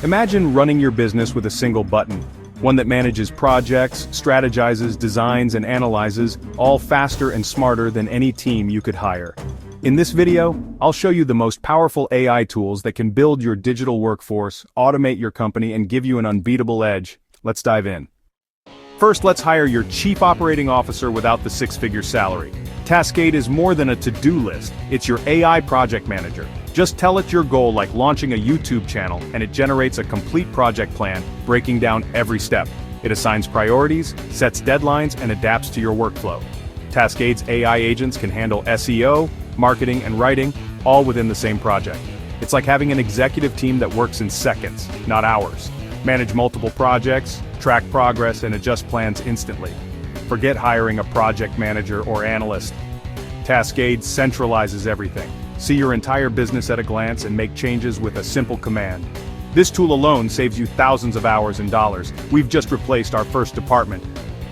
Imagine running your business with a single button. One that manages projects, strategizes, designs, and analyzes, all faster and smarter than any team you could hire. In this video, I'll show you the most powerful AI tools that can build your digital workforce, automate your company, and give you an unbeatable edge. Let's dive in. First, let's hire your Chief Operating Officer without the six-figure salary. Taskade is more than a to-do list, it's your AI project manager. Just tell it your goal like launching a YouTube channel, and it generates a complete project plan, breaking down every step. It assigns priorities, sets deadlines, and adapts to your workflow. Taskade's AI agents can handle SEO, marketing, and writing, all within the same project. It's like having an executive team that works in seconds, not hours. Manage multiple projects, track progress, and adjust plans instantly. Forget hiring a project manager or analyst. Taskade centralizes everything. See your entire business at a glance and make changes with a simple command. This tool alone saves you thousands of hours and dollars. We've just replaced our first department,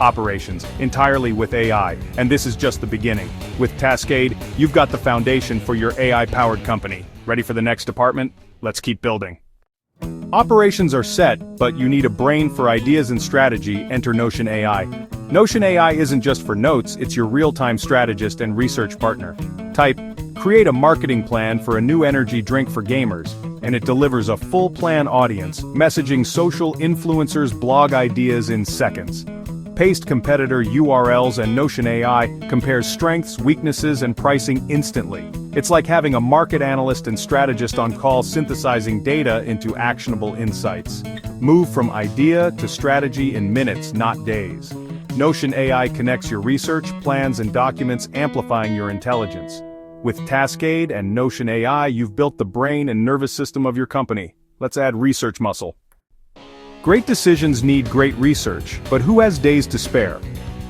operations, entirely with AI, and this is just the beginning. With Taskade, you've got the foundation for your AI-powered company. Ready for the next department? Let's keep building. Operations are set, but you need a brain for ideas and strategy. Enter Notion AI. Notion AI isn't just for notes, it's your real-time strategist and research partner. Type, create a marketing plan for a new energy drink for gamers, and it delivers a full plan audience, messaging social influencers' blog ideas in seconds. Paste competitor URLs and Notion AI compares strengths, weaknesses, and pricing instantly. It's like having a market analyst and strategist on call synthesizing data into actionable insights. Move from idea to strategy in minutes, not days. Notion AI connects your research, plans, and documents, amplifying your intelligence. With Taskade and Notion AI, you've built the brain and nervous system of your company. Let's add research muscle. Great decisions need great research, but who has days to spare?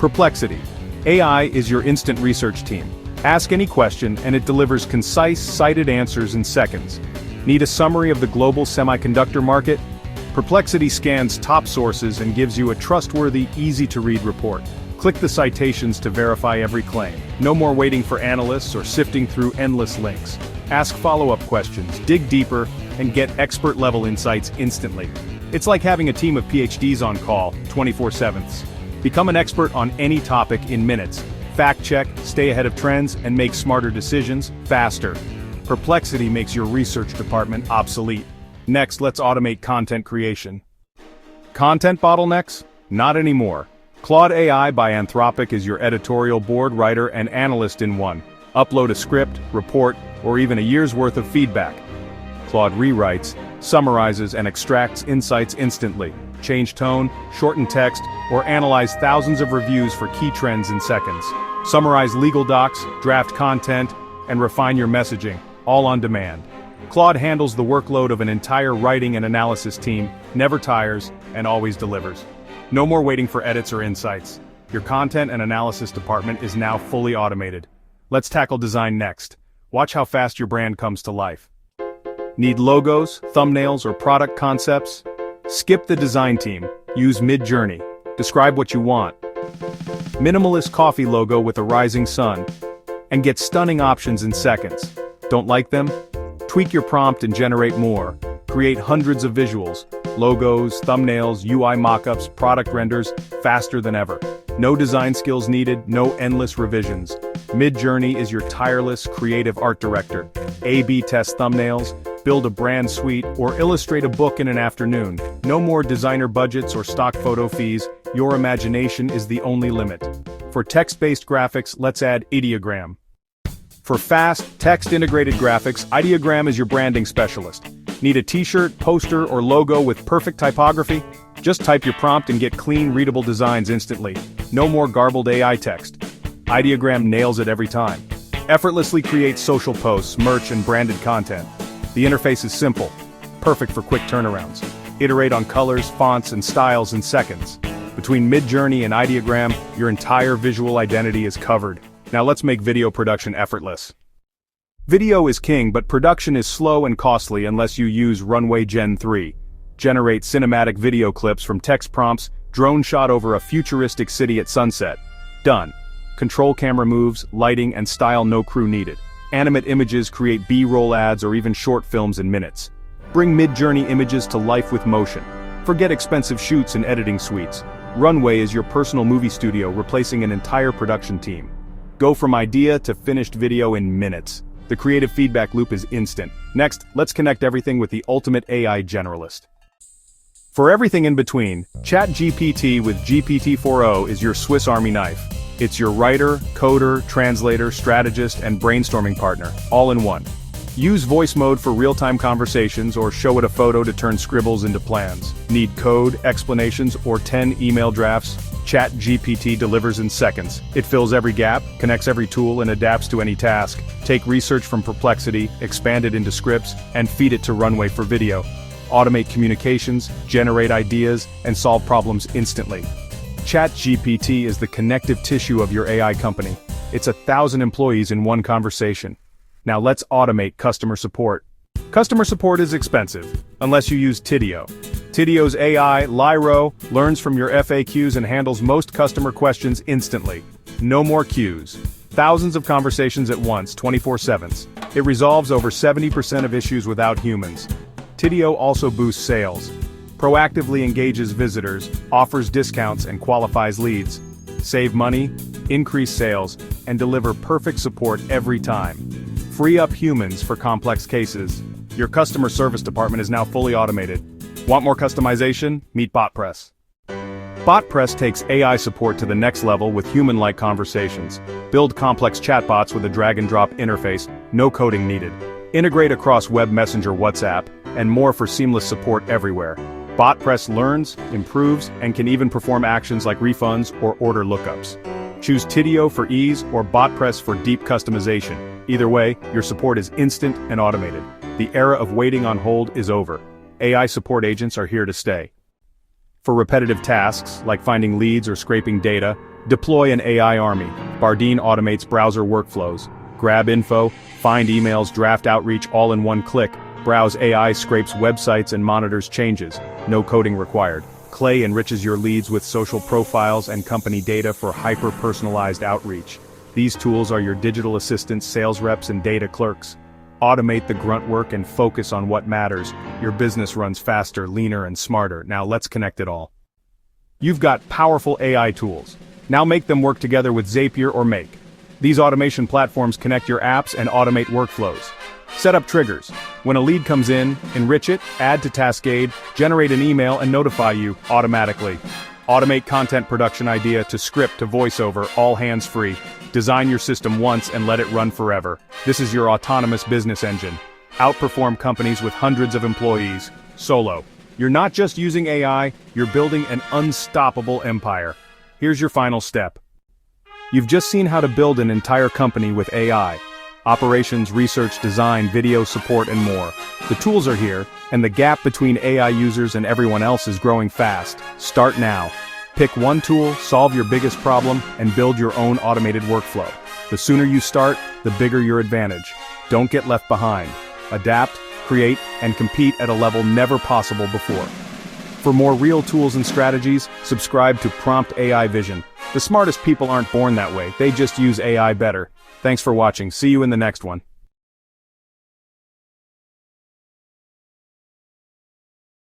Perplexity AI is your instant research team. Ask any question and it delivers concise, cited answers in seconds. Need a summary of the global semiconductor market? Perplexity scans top sources and gives you a trustworthy, easy-to-read report. Click the citations to verify every claim. No more waiting for analysts or sifting through endless links. Ask follow-up questions, dig deeper, and get expert-level insights instantly. It's like having a team of PhDs on call, 24/7. Become an expert on any topic in minutes. Fact-check, stay ahead of trends, and make smarter decisions, faster. Perplexity makes your research department obsolete. Next, let's automate content creation. Content bottlenecks? Not anymore. Claude AI by Anthropic is your editorial board, writer, and analyst in one. Upload a script, report, or even a year's worth of feedback. Claude rewrites, summarizes, and extracts insights instantly. Change tone, shorten text, or analyze thousands of reviews for key trends in seconds. Summarize legal docs, draft content, and refine your messaging, all on demand. Claude handles the workload of an entire writing and analysis team, never tires, and always delivers. No more waiting for edits or insights. Your content and analysis department is now fully automated. Let's tackle design next. Watch how fast your brand comes to life. Need logos, thumbnails, or product concepts? Skip the design team. Use Midjourney. Describe what you want. Minimalist coffee logo with a rising sun. And get stunning options in seconds. Don't like them? Tweak your prompt and generate more. Create hundreds of visuals, logos, thumbnails, UI mockups, product renders, faster than ever. No design skills needed, no endless revisions. Midjourney is your tireless creative art director. A/B test thumbnails, build a brand suite, or illustrate a book in an afternoon. No more designer budgets or stock photo fees, your imagination is the only limit. For text-based graphics, let's add Ideogram. For fast, text-integrated graphics, Ideogram is your branding specialist. Need a t-shirt, poster, or logo with perfect typography? Just type your prompt and get clean, readable designs instantly. No more garbled AI text. Ideogram nails it every time. Effortlessly creates social posts, merch, and branded content. The interface is simple, perfect for quick turnarounds. Iterate on colors, fonts, and styles in seconds. Between Midjourney and Ideogram, your entire visual identity is covered. Now let's make video production effortless. Video is king, but production is slow and costly unless you use Runway Gen-3. Generate cinematic video clips from text prompts, drone shot over a futuristic city at sunset. Done. Control camera moves, lighting, and style, no crew needed. Animate images create B-roll ads or even short films in minutes. Bring Midjourney images to life with motion. Forget expensive shoots and editing suites. Runway is your personal movie studio, replacing an entire production team. Go from idea to finished video in minutes. The creative feedback loop is instant. Next, let's connect everything with the ultimate AI generalist. For everything in between, ChatGPT with GPT-4o is your Swiss Army knife. It's your writer, coder, translator, strategist, and brainstorming partner, all in one. Use voice mode for real-time conversations or show it a photo to turn scribbles into plans. Need code, explanations, or 10 email drafts? ChatGPT delivers in seconds. It fills every gap, connects every tool, and adapts to any task. Take research from Perplexity, expand it into scripts, and feed it to Runway for video. Automate communications, generate ideas, and solve problems instantly. ChatGPT is the connective tissue of your AI company. It's 1,000 employees in one conversation. Now let's automate customer support. Customer support is expensive, unless you use Tidio. Tidio's AI, Lyro, learns from your FAQs and handles most customer questions instantly. No more queues. Thousands of conversations at once, 24/7. It resolves over 70% of issues without humans. Tidio also boosts sales. Proactively engages visitors, offers discounts and qualifies leads. Save money, increase sales, and deliver perfect support every time. Free up humans for complex cases. Your customer service department is now fully automated. Want more customization? Meet Botpress. Botpress takes AI support to the next level with human-like conversations. Build complex chatbots with a drag-and-drop interface, no coding needed. Integrate across web messenger, WhatsApp, and more for seamless support everywhere. Botpress learns, improves, and can even perform actions like refunds or order lookups. Choose Tidio for ease or Botpress for deep customization. Either way, your support is instant and automated. The era of waiting on hold is over. AI support agents are here to stay. For repetitive tasks, like finding leads or scraping data, deploy an AI army. Bardeen automates browser workflows. Grab info, find emails, draft outreach all in one click. Browse AI scrapes websites and monitors changes. No coding required. Clay enriches your leads with social profiles and company data for hyper-personalized outreach. These tools are your digital assistants, sales reps, and data clerks. Automate the grunt work and focus on what matters. Your business runs faster, leaner, and smarter. Now let's connect it all. You've got powerful AI tools. Now make them work together with Zapier or Make. These automation platforms connect your apps and automate workflows. Set up triggers. When a lead comes in, enrich it, add to Taskade, generate an email, and notify you automatically. Automate content production idea to script to voiceover, all hands-free. Design your system once and let it run forever. This is your autonomous business engine. Outperform companies with hundreds of employees. Solo. You're not just using AI, you're building an unstoppable empire. Here's your final step. You've just seen how to build an entire company with AI. Operations, research, design, video support, and more. The tools are here, and the gap between AI users and everyone else is growing fast. Start now. Pick one tool, solve your biggest problem, and build your own automated workflow. The sooner you start, the bigger your advantage. Don't get left behind. Adapt, create, and compete at a level never possible before. For more real tools and strategies, subscribe to Prompt AI Vision. The smartest people aren't born that way, they just use AI better. Thanks for watching, see you in the next one.